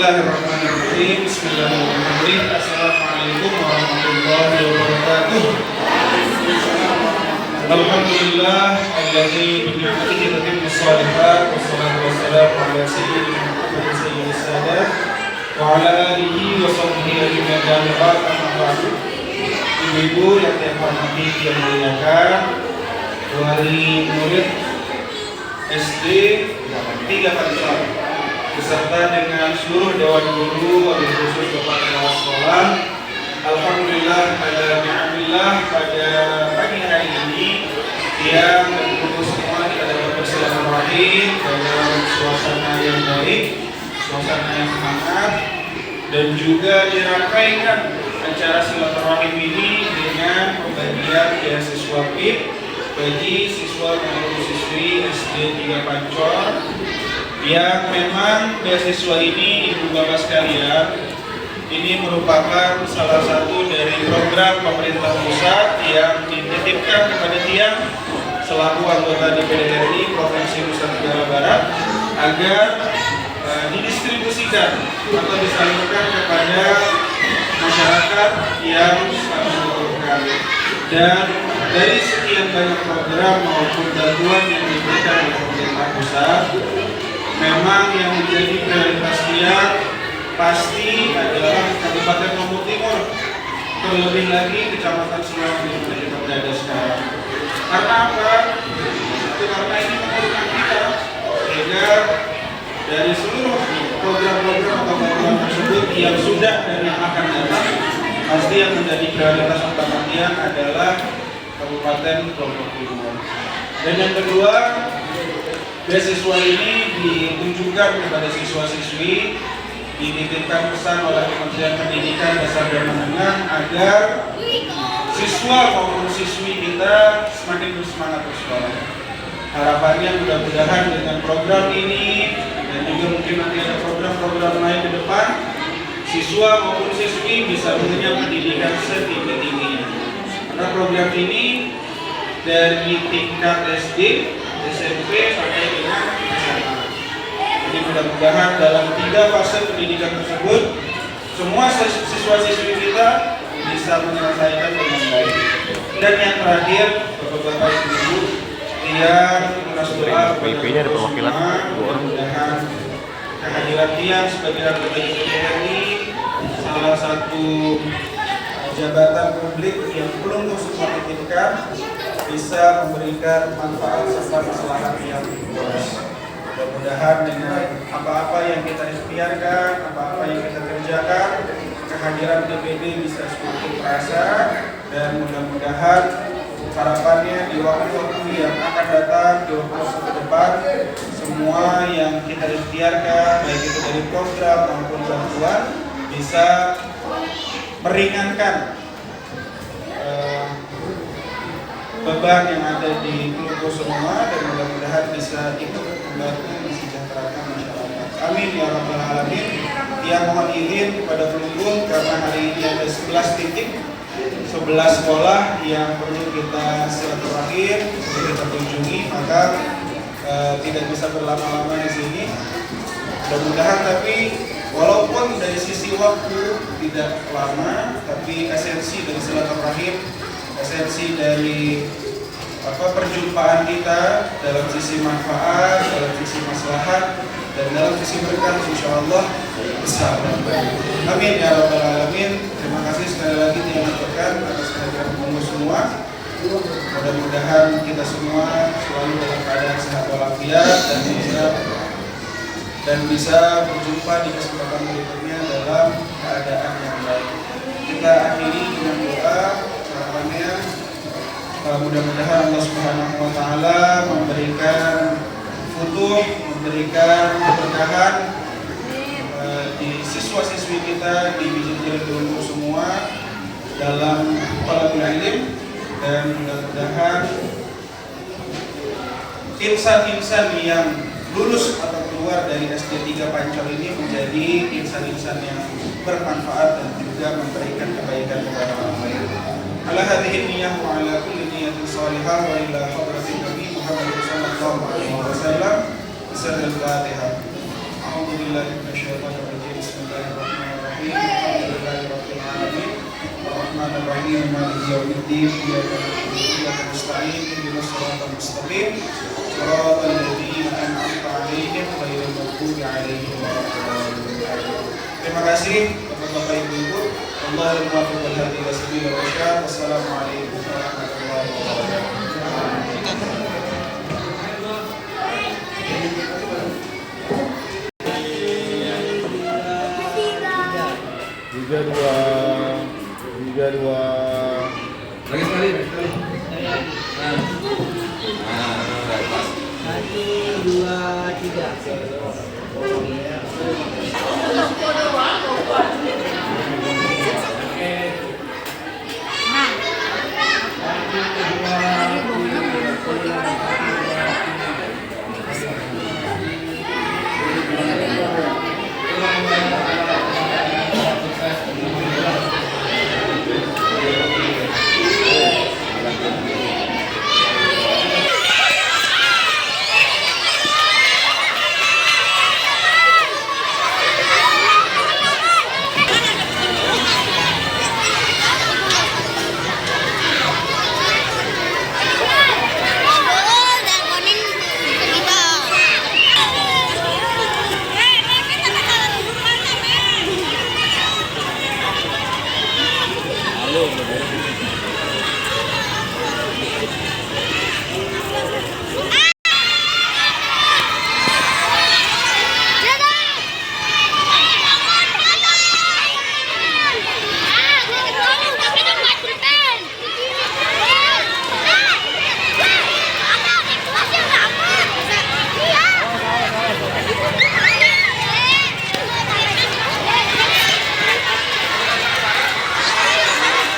Bismillahirrahmanirrahim. Bismillahirrahmanirrahim. Assalamualaikum warahmatullahi wabarakatuh. Alhamdulillah alladzi bi ni'matihi tatimmu shalihat wassalatu wassalamu ala sayyidis sadat wa ala alihi wa sahbihi ajma'in. Amma ba'du. Ibu-ibu yang saya hormati yang muliakan, wali murid SD 3 Pancor beserta dengan seluruh dewan guru, wabil khusus Bapak Kepala Sekolah. Alhamdulillah pada pagi hari ini yang berkumpul semua kita dapat bersilaturahim dalam suasana yang baik, suasana yang hangat, dan juga dirangkaikan acara silaturahim ini dengan pembagian beasiswa PIP bagi siswa maupun siswi SD 3 Pancor, yang memang beasiswa ini, ibu bapak sekalian, ini merupakan salah satu dari program pemerintah pusat yang dititipkan kepada Tiang selaku anggota DPD RI Provinsi Nusa Tenggara Barat agar didistribusikan atau disalurkan kepada masyarakat yang sangat membutuhkan. Dan dari sekian banyak program maupun bantuan yang diberikan oleh pemerintah pusat, memang yang menjadi prioritas dia pasti adalah Kabupaten Lombok Timur, terlebih lagi Kecamatan Sulawesi yang kita berada sekarang. Karena apa? Karena ini memerlukan kita, sehingga dari seluruh program-program atau bantuan tersebut yang sudah dan yang akan datang, pasti yang menjadi prioritas utama dia adalah Kabupaten Lombok Timur. Dan yang kedua, beasiswa ini ditunjukkan kepada siswa-siswi, dititipkan pesan oleh Kementerian Pendidikan Dasar dan Menengah agar siswa maupun siswi kita semakin bersemangat bersekolah. Harapannya mudah-mudahan dengan program ini dan juga mungkin nanti ada program-program lain ke depan, siswa maupun siswi bisa mengenyam pendidikan setinggi-tingginya. Karena program ini dari tingkat SD, SMP sampai dengan SMA. Jadi mudah-mudahan dalam 3 fase pendidikan tersebut semua siswa-siswi kita bisa menyelesaikan dengan baik. Dan yang terakhir, Bapak-bapak Ibu, yang kita doa kepada semua, mudah-mudahan kehadiran Tiang sebagai anggota DPRI, salah satu jabatan publik yang belum semua titipkan, bisa memberikan manfaat serta maslahat yang luas. Mudah-mudahan dengan apa-apa yang kita ikhtiarkan, apa-apa yang kita kerjakan, kehadiran DPD bisa semakin terasa, dan mudah-mudahan harapannya di waktu-waktu yang akan datang, di waktu ke depan, semua yang kita ikhtiarkan, baik itu dari program maupun bantuan, bisa meringankan beban yang ada di kelompok semua, dan mudah-mudahan bisa ikut membantu mensejahterakan masyarakat. Amin ya rabbal alamin. Yang mohon izin kepada pengunjung, karena hari ini ada 11 titik, 11 sekolah yang perlu kita silaturahim, perlu kita kunjungi, maka tidak bisa berlama-lama di sini. Mudah-mudahan tapi walaupun dari sisi waktu tidak lama, tapi esensi dari silaturahim, esensi dari perjumpaan kita dalam sisi manfaat, dalam sisi maslahat, dan dalam sisi berkah, insyaallah besar. Amin ya rabbal alamin. Terima kasih sekali lagi yang berkat atas kehadiran pengunjung semua. Mudah-mudahan kita semua selalu dalam keadaan sehat walafiat dan bisa berjumpa di kesempatan berikutnya dalam keadaan yang baik. Kita akhiri dengan doa. Harapannya mudah-mudahan Allah Subhanahu wa taala memberikan futuh, memberikan keberkahan di siswa-siswi kita, di biji-biji ilmu semua dalam talabul ilm, dan mudah-mudahan insan-insan yang lulus atau keluar dari SD 3 Pancor ini menjadi insan-insan yang bermanfaat dan juga memberikan kebaikan kepada orang lain. Ala hadhihi niyyah wa ala kulli niyyatin shalihah wa ila hadratin Nabi Muhammad sallallahu alaihi wasallam. Bismillahirrahmanirrahim. A'udzu billahi minasyaitonir rajim. Rahmanir Rahim Maliki Yaumiddin Iyyaka na'budu wa iyyaka nasta'in Ihdinas siratal mustaqim Shiratal ladzina an'amta 'alaihim ghairil maghdubi 'alaihim waladdallin. Terima kasih Bapak-bapak Ibu-ibu. Wallahul muwaffiq wal hadi ila sabilir rasyad. Wassalamualaikum warahmatullahi wabarakatuh. Tiga dua lagi sekali. Satu, dua, tiga.